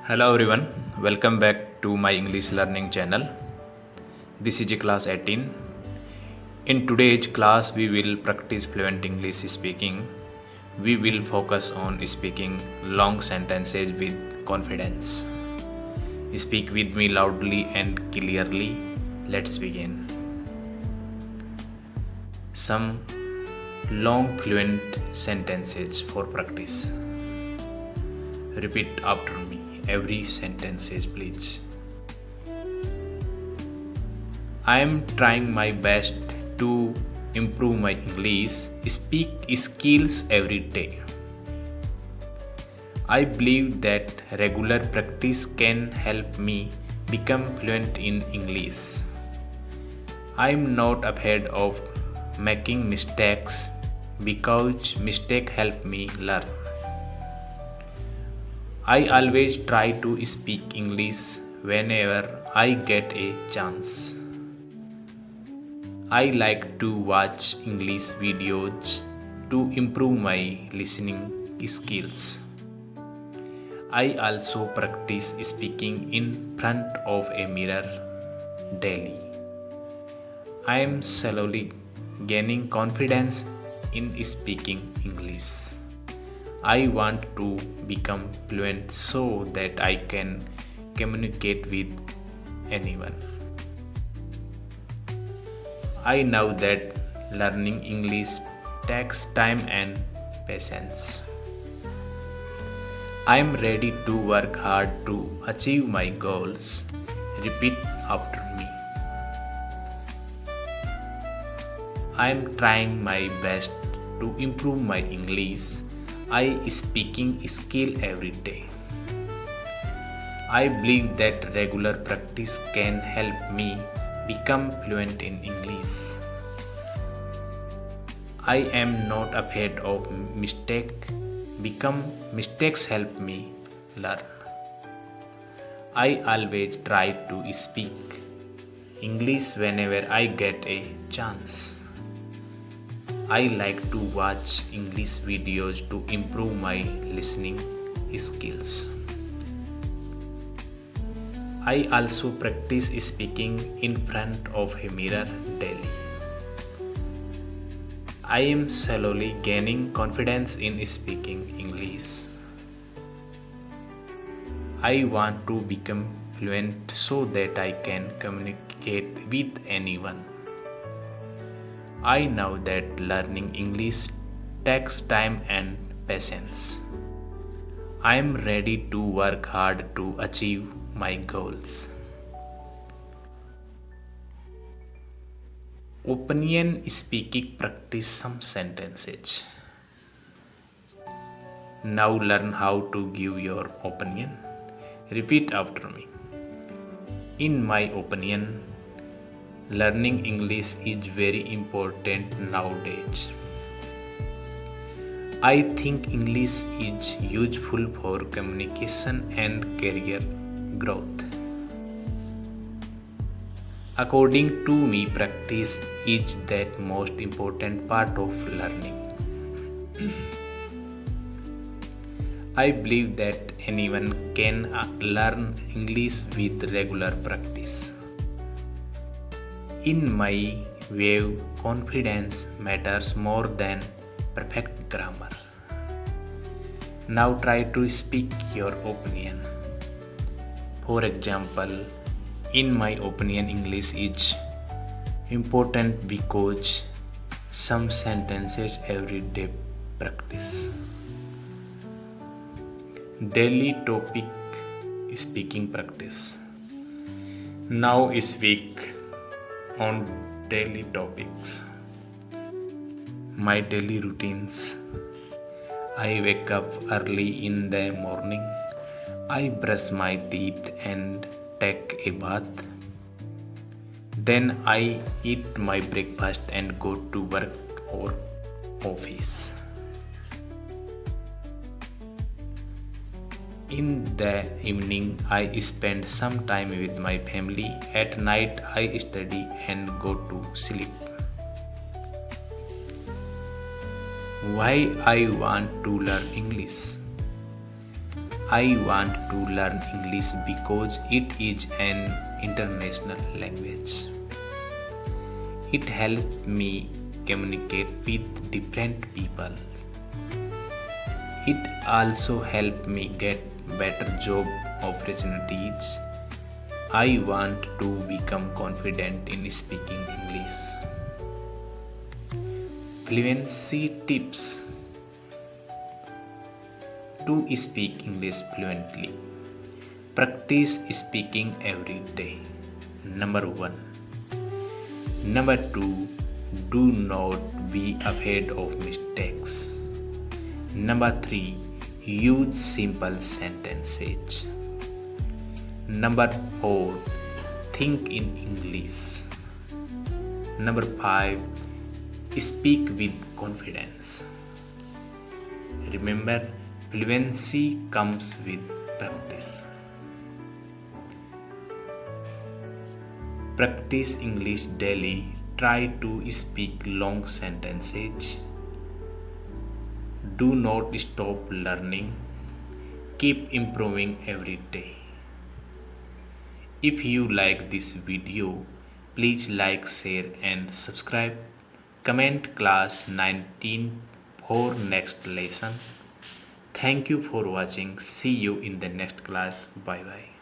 Hello everyone, welcome back to my English learning channel. This is class 18. In today's class, we will practice fluent English speaking. We will focus on speaking long sentences with confidence. Speak with me loudly and clearly. Let's begin. Some long fluent sentences for practice. Repeat after me. Every sentence please. I am trying my best to improve my English speak skills every day. I believe that regular practice can help me become fluent in English. I am not afraid of making mistakes because mistakes help me learn. I always try to speak English whenever I get a chance. I like to watch English videos to improve my listening skills. I also practice speaking in front of a mirror daily. I am slowly gaining confidence in speaking English. I want to become fluent so that I can communicate with anyone. I know that learning English takes time and patience. I am ready to work hard to achieve my goals. Repeat after me. I am trying my best to improve my English. I speaking skill every day. I believe that regular practice can help me become fluent in English. I am not afraid of mistakes help me learn. I always try to speak English whenever I get a chance. I like to watch English videos to improve my listening skills. I also practice speaking in front of a mirror daily. I am slowly gaining confidence in speaking English. I want to become fluent so that I can communicate with anyone. I know that learning English takes time and patience. I am ready to work hard to achieve my goals. Opinion speaking practice some sentences. Now learn how to give your opinion. Repeat after me. In my opinion, learning English is very important nowadays. I think English is useful for communication and career growth. According to me, practice is the most important part of learning. I believe that anyone can learn English with regular practice. In my view, confidence matters more than perfect grammar. Now try to speak your opinion. For example, in my opinion, English is important because some sentences everyday practice. Daily topic speaking practice. Now speak on daily topics. My daily routines. I wake up early in the morning. I brush my teeth and take a bath. Then I eat my breakfast and go to work or office. In the evening, I spend some time with my family. At night, I study and go to sleep. Why I want to learn English? I want to learn English because it is an international language. It helps me communicate with different people. It also helps me get better job opportunities. I want to become confident in speaking English. Fluency tips to speak English fluently. Practice speaking every day. Number 1. Number 2. Do not be afraid of mistakes. Number 3. Use simple sentences. Number 4. Think in English. Number 5. Speak with confidence. Remember, fluency comes with practice. Practice English daily. Try to speak long sentences. Do not stop learning. Keep improving every day. If you like this video, please like, share and subscribe. Comment class 19 for next lesson. Thank you for watching. See you in the next class. Bye bye.